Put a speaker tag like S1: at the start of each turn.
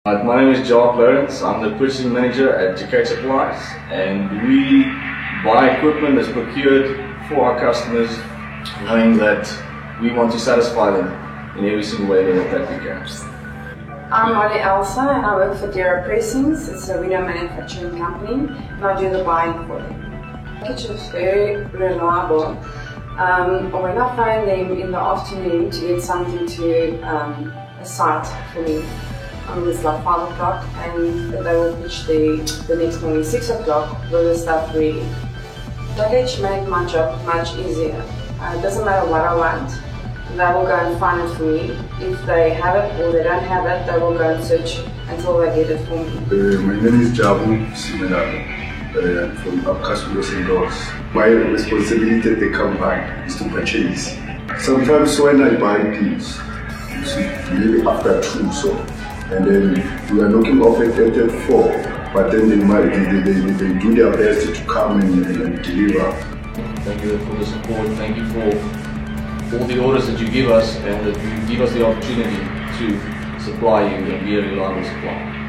S1: My name is Joel Clarence. I'm the purchasing manager at GK Supplies, and we buy equipment that's procured for our customers, knowing that we want to satisfy them in every single way that we can.
S2: I'm Oli Elsa and I work for Dera Pressings. It's a window manufacturing company and I do the buying for them. The package is very reliable. When I phone them in the afternoon to get something to a site for me, it's like 5 o'clock and they will pitch the next morning 6 o'clock with the stuff ready. Package make my job much easier. It doesn't matter what I want, they will go and find it for me. If they have it or they don't have it, they will go and search until they get it for me.
S3: My name is Jabu Simelado from Upcast Windows and Doors. My responsibility at the company is to purchase. Sometimes when I buy things, maybe after 2 and then we are knocking off at 4, but then they do their best to come and deliver.
S1: Thank you for the support. Thank you for all the orders that you give us and that you give us the opportunity to supply you and be a reliable supplier.